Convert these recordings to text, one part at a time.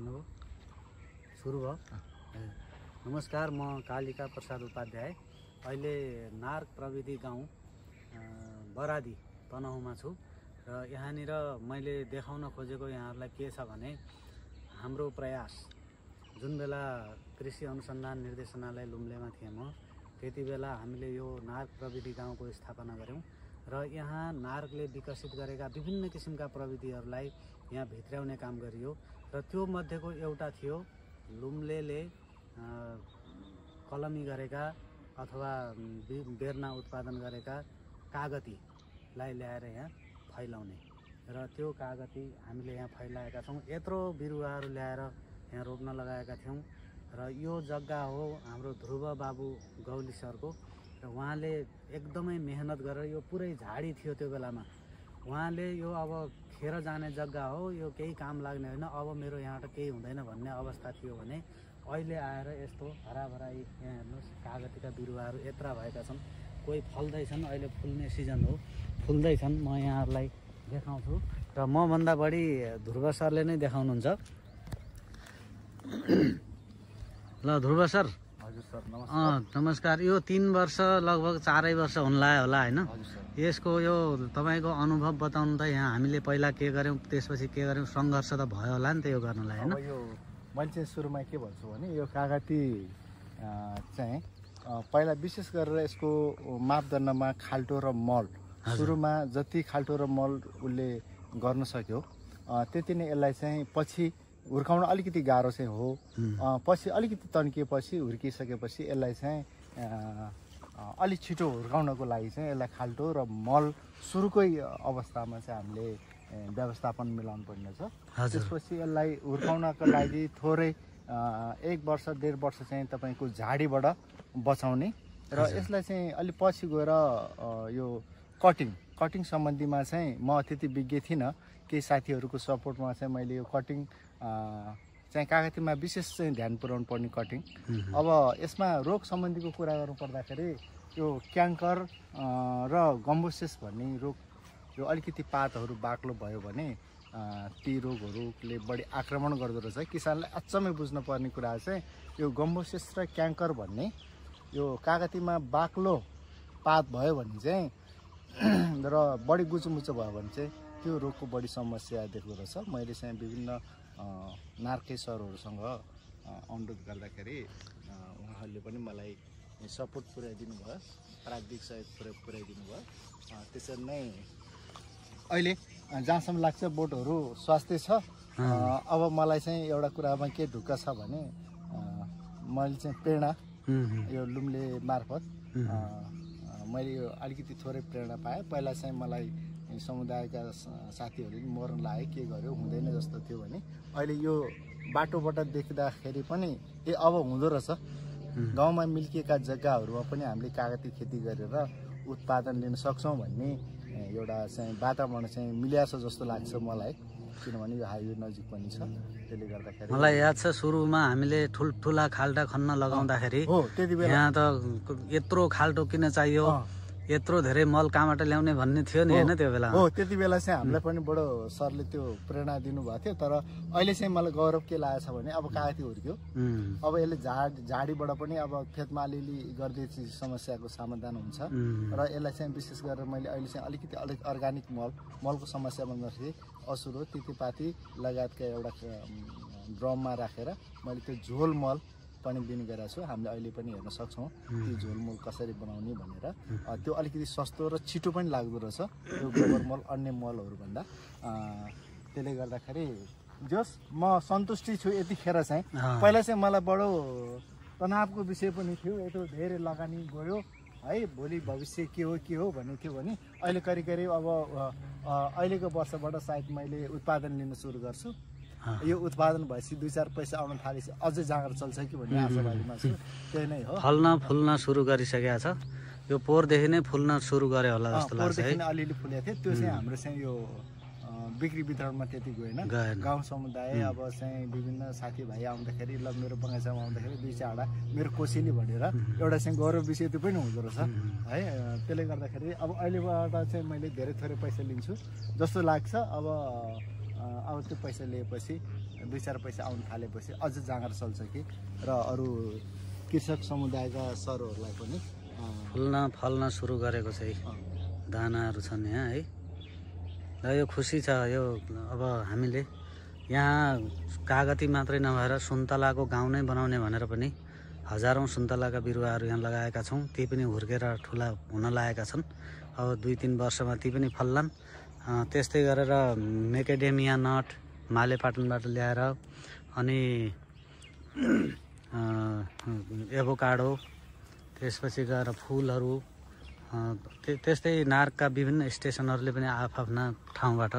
भन्नुभयो सुरु भयो। नमस्कार, म कालिका प्रसाद उपाध्याय अहिले नार्क प्रविधि गाउँ बरादी तनहुँमा छु र यहाँनिर मैले देखाउन खोजेको यहाँहरूलाई के छ भने हाम्रो प्रयास जुन बेला कृषि अनुसन्धान निर्देशनालय लुम्लेमा थिएँ म त्यति बेला हामीले यो नार्क प्रविधि गाउँको स्थापना गऱ्यौँ र यहाँ नार्कले विकसित गरेका विभिन्न किसिमका प्रविधिहरूलाई यहाँ भित्र्याउने काम गरियो र त्यो मध्येको एउटा थियो लुम्लेले कलमी गरेका अथवा बेर्ना उत्पादन गरेका कागतीलाई ल्याएर यहाँ फैलाउने र त्यो कागती हामीले यहाँ फैलाएका छौँ। यत्रो बिरुवाहरू ल्याएर यहाँ रोप्न लगाएका थियौँ र यो जग्गा हो हाम्रो ध्रुव बाबु गौली सरको र उहाँले एकदमै मेहनत गरेर यो पुरै झाडी थियो त्यो बेलामा उहाँले यो अब खेर जाने जग्गा हो, यो केही काम लाग्ने होइन, अब मेरो यहाँबाट केही हुँदैन भन्ने अवस्था थियो भने अहिले आएर यस्तो हराभरा यहाँ हेर्नुहोस् कागतीका बिरुवाहरू यत्रा भएका छन्। कोही फल्दैछन्, अहिले फुल्ने सिजन हो, फुल्दैछन्। म यहाँहरूलाई देखाउँछु र मभन्दा बढी ध्रुव सरले नै देखाउनुहुन्छ। ल ध्रुव सर। हजुर सर, नमस्कार। नमस्कार। यो 3 वर्ष लगभग 4 वर्ष हुन लाग्यो होला होइन? यसको यो तपाईँको अनुभव बताउनु त। यहाँ हामीले पहिला के गर्यौँ त्यसपछि के गर्यौँ, सङ्घर्ष त भयो होला नि त यो गर्नलाई होइन? यो मैले चाहिँ सुरुमा के भन्छु भने यो कागती चाहिँ पहिला विशेष गरेर यसको मापदण्डमा खाल्टो र मल, सुरुमा जति खाल्टो र मल उसले गर्न सक्यो त्यति नै यसलाई चाहिँ पछि हुर्काउन अलिकति गाह्रो चाहिँ हो। पछि अलिकति तन्किएपछि हुर्किसकेपछि यसलाई चाहिँ अलिक छिटो हुर्काउनको लागि चाहिँ यसलाई खाल्टो र मल सुरुकै अवस्थामा चाहिँ हामीले व्यवस्थापन मिलाउनु पर्ने छ। त्यसपछि यसलाई हुर्काउनको लागि थोरै 1 वर्ष 1.5 वर्ष चाहिँ तपाईँको झाडीबाट बचाउने र यसलाई चाहिँ अलिक पछि गएर यो कटिङ सम्बन्धीमा चाहिँ म त्यति विज्ञ थिइनँ। केही साथीहरूको सपोर्टमा चाहिँ मैले यो कटिङ चाहिँ कागतीमा विशेष चाहिँ ध्यान पुर्याउनु पर्ने कटिङ। अब यसमा रोग सम्बन्धीको कुरा गर्नु पर्दाखेरि यो क्याङ्कर र गम्बोसिस भन्ने रोग, यो अलिकति पातहरू बाक्लो भयो भने ती रोगहरूले बढी आक्रमण गर्दो रहेछ। किसानलाई अचम्मै बुझ्न पर्ने कुरा चाहिँ यो गम्बोसिस र क्याङ्कर भन्ने यो कागतीमा बाक्लो पात भयो भने चाहिँ र बढी गुचुमुचो भयो भने चाहिँ त्यो रोगको बढी समस्या देख्दो रहेछ। मैले चाहिँ विभिन्न नार्के सरहरूसँग अनुरोध गर्दाखेरि उहाँहरूले पनि मलाई सपोर्ट पुर्याइदिनु भयो, प्राविधिक सहयोग पुर्याइदिनु भयो। त्यसरी नै अहिले जहाँसम्म लाग्छ बोटहरू स्वास्थ्य छ। अब मलाई चाहिँ एउटा कुरामा के ढुक्क छ भने मैले चाहिँ प्रेरणा यो लुम्ले मार्फत मैले यो अलिकति थोरै प्रेरणा पाएँ। पहिला चाहिँ मलाई समुदायका साथीहरूले मर्न लाग्यो, के गर्यो हुँदैन जस्तो थियो भने अहिले यो बाटोबाट देख्दाखेरि पनि अब हुँदो रहेछ। गाउँमा मिल्किएका जग्गाहरूमा पनि हामीले कागती खेती गरेर उत्पादन लिन सक्छौँ भन्ने एउटा चाहिँ वातावरण चाहिँ मिलिएको छ जस्तो लाग्छ मलाई, किनभने यो हाइवे नजिक पनि छ। त्यसले गर्दाखेरि मलाई याद छ सुरुमा हामीले ठुल्ठुला खाल्टा खन्न लगाउँदाखेरि यहाँ त यत्रो खाल्टो किन चाहियो, यत्रो धेरै मल कहाँबाट ल्याउने भन्ने थियो नि होइन त्यो बेला? हो, त्यति बेला चाहिँ हामीलाई पनि बडो सरले त्यो प्रेरणा दिनुभएको थियो। तर अहिले चाहिँ मलाई गौरव के लागेको छ भने अब कागती हुर्क्यो, अब यसले झाडीबाट पनि अब खेतमा अलिअलि गर्दै समस्याको समाधान हुन्छ र यसलाई चाहिँ विशेष गरेर मैले अहिले चाहिँ अलिक अर्ग्यानिक मलको समस्या भन्दाखेरि असुरो तितेपाती लगायतका एउटा ड्रममा राखेर मैले त्यो झोल मल पनि दिने गरेको छु। हामीले अहिले पनि हेर्न सक्छौँ त्यो झोल मल कसरी बनाउने भनेर। त्यो अलिकति सस्तो र छिटो पनि लाग्दो रहेछ यो गोबर मल अन्य मलहरूभन्दा। त्यसले गर्दाखेरि जस म सन्तुष्टि छु यतिखेर चाहिँ। पहिला चाहिँ मलाई बडो तनावको विषय पनि थियो, यत्रो धेरै लगानी गयो है, भोलि भविष्य के हो भन्ने थियो भने अहिले करिब अब अहिलेको वर्षबाट सायद मैले उत्पादन लिन सुरु गर्छु। यो उत्पादन भएपछि 2-4 पैसा आउन थालेपछि अझै जाँगर चल्छ कि भन्ने आशावादीमा छु। त्यही नै हो। फल्न सुरु गरिसकेको छ, यो पोहोरदेखि नै फुल्न सुरु गरे होला जस्तो लाग्छ। पोहोरदेखि नै अलिअलि फुलेको थियो। त्यो चाहिँ हाम्रो चाहिँ यो बिक्री वितरणमा त्यति गएन। गाउँ समुदाय अब चाहिँ विभिन्न साथीभाइ आउँदाखेरि ल मेरो बगैँचामा आउँदाखेरि 2-4 मेरो कोसेली भनेर एउटा चाहिँ गौरव विषय त्यो पनि हुँदो रहेछ है। त्यसले गर्दाखेरि अब अहिलेबाट चाहिँ मैले धेरै थोरै पैसा लिन्छु जस्तो लाग्छ। अब त्यो पैसा लिएपछि 2-4 पैसा आउन थालेपछि अझ जाँगर चल्छ कि र अरू कृषक समुदायका सरहरूलाई पनि फल्न सुरु गरेको छ है। दानाहरू छन् यहाँ है। र यो खुसी छ यो अब हामीले यहाँ कागती मात्रै नभएर सुन्तलाको गाउँ नै बनाउने भनेर पनि हजारौँ सुन्तलाका बिरुवाहरू यहाँ लगाएका छौँ। ती पनि हुर्केर ठुला हुन लागेका छन्। अब 2-3 वर्षमा ती पनि फल्लान्। त्यस्तै गरेर मेकेडेमिया नट मालेपाटनबाट ल्याएर अनि एभोकाडो, त्यसपछि गएर फुलहरू, त्यस्तै नार्कका विभिन्न स्टेसनहरूले पनि आफ्ना ठाउँबाट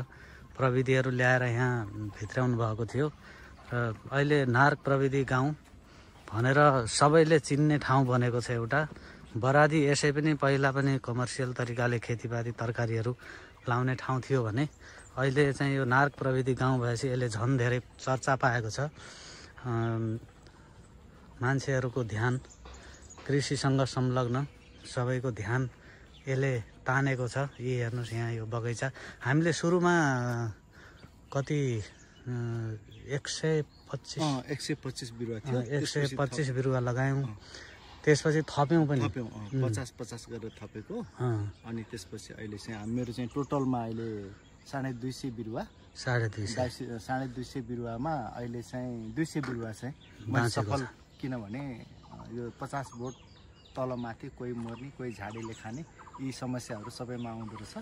प्रविधिहरू ल्याएर यहाँ भित्राउनु भएको थियो। र अहिले नार्क प्रविधि गाउँ भनेर सबैले चिन्ने ठाउँ बनेको छ एउटा। बरादी यसै पनि पहिला पनि कमर्सियल तरिकाले खेतीपाती तरकारीहरू लाउने ठाउँ थियो भने अहिले चाहिँ यो नार्क प्रविधि गाउँ भएपछि यसले झन् धेरै चर्चा पाएको छ। मान्छेहरूको ध्यान कृषिसँग संलग्न सबैको ध्यान यसले तानेको छ। यी हेर्नुहोस् यहाँ यो बगैँचा हामीले सुरुमा कति 125 बिरुवा थियो। 125 बिरुवा लगायौँ। त्यसपछि थप्यौँ पनि 50 गरेर थपेको। अनि त्यसपछि अहिले चाहिँ मेरो चाहिँ टोटलमा अहिले 250 बिरुवा 250 बिरुवामा अहिले चाहिँ 200 बिरुवा चाहिँ सफल। किनभने यो 50 बोट तलमाथि कोही मर्ने कोही झाडीले खाने यी समस्याहरू सबैमा आउँदो रहेछ।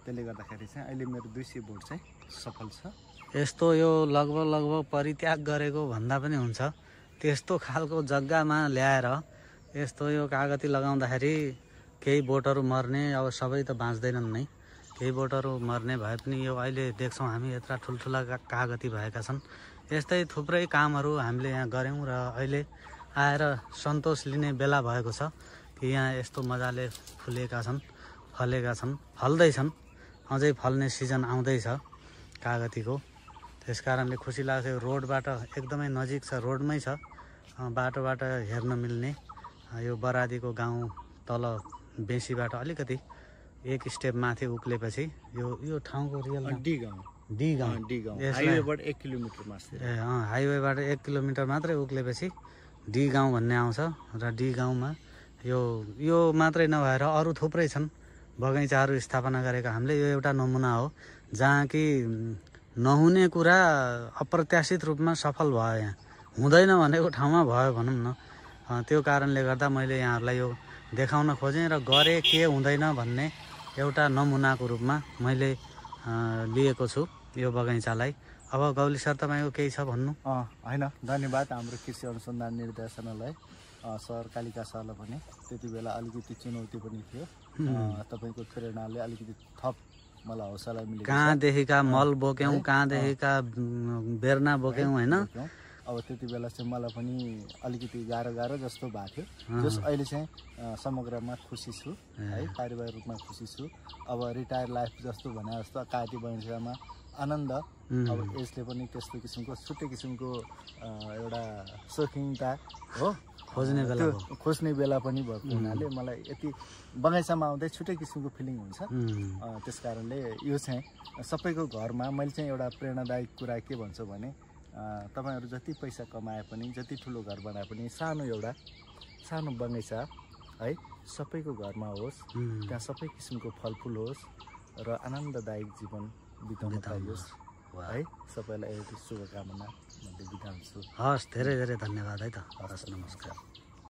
त्यसले गर्दाखेरि चाहिँ अहिले मेरो 200 बोट चाहिँ सफल छ। यस्तो यो लगभग परित्याग गरेको भन्दा पनि हुन्छ। त्यस्तो खालको जग्गामा ल्याएर यस्तो यो कागती लगाउँदाखेरि केही बोटहरू मर्ने, अब सबै त बाँच्दैनन् नै, केही बोटहरू मर्ने भए पनि यो अहिले देख्छौँ हामी यत्रा ठुल्ठुला कागती भएका छन्। यस्तै थुप्रै कामहरू हामीले यहाँ गऱ्यौँ र अहिले आएर सन्तोष लिने बेला भएको छ कि यहाँ यस्तो मजाले फुलेका छन्, फलेका छन्, फल्दैछन्। अझै फल्ने सिजन आउँदैछ कागतीको। त्यस कारणले खुसी लाग्छ। यो रोडबाट एकदमै नजिक छ, रोडमै छ, बाटोबाट हेर्न मिल्ने। यो बरादीको गाउँ तल बेसीबाट अलिकति एक स्टेप माथि उक्लेपछि यो ठाउँको रियल डी गाउँ हाइवेबाट 1 किलोमिटर माथि। हाइवेबाट 1 किलोमिटर मात्रै उक्लेपछि डी गाउँ भन्ने आउँछ। र डी गाउँमा यो मात्रै नभएर अरू थुप्रै छन् बगैँचाहरू स्थापना गरेका हामीले। यो एउटा नमुना हो जहाँ कि नहुने कुरा अप्रत्याशित रूपमा सफल भयो। यहाँ हुँदैन भनेको ठाउँमा भयो भनौँ न। त्यो कारणले गर्दा मैले यहाँहरूलाई यो देखाउन खोजेँ र गरेँ के हुँदैन भन्ने एउटा नमुनाको रूपमा मैले लिएको छु यो बगैँचालाई। अब गौली सर तपाईँको केही छ भन्नु? होइन, धन्यवाद हाम्रो कृषि अनुसन्धान निर्देशनालय सर कालिका सरलाई पनि। त्यति बेला अलिकति चुनौती पनि थियो। तपाईँको प्रेरणाले अलिकति थप मलाई हौसला मिल्यो। कहाँदेखिका मल बोक्यौँ, कहाँदेखिका बेर्ना बोक्यौँ होइन। अब त्यति बेला चाहिँ मलाई पनि अलिकति गाह्रो जस्तो भएको थियो। जस अहिले चाहिँ समग्रमा खुसी छु है, पारिवारिक रूपमा खुसी छु। अब रिटायर लाइफ जस्तो भने जस्तो कागती बगैँचामा आनन्द। अब यसले पनि त्यस्तो किसिमको छुट्टै किसिमको एउटा शौकिनता हो, खोज्ने बेला पनि भएको हुनाले मलाई यति बगैँचामा आउँदै छुट्टै किसिमको फिलिङ हुन्छ। त्यस कारणले यो चाहिँ सबैको घरमा मैले चाहिँ एउटा प्रेरणादायक कुरा के भन्छु भने तपाईँहरू जति पैसा कमाए पनि, जति ठुलो घर बनाए पनि सानो बगैँचा है सबैको घरमा होस्। त्यहाँ सबै किसिमको फलफुल होस् र आनन्ददायक जीवन बिताउन पाइयोस् है। सबैलाई एउटा शुभकामना भन्दै बिदा हुन्छु। हस्, धेरै धेरै धन्यवाद है त। हस्, नमस्कार।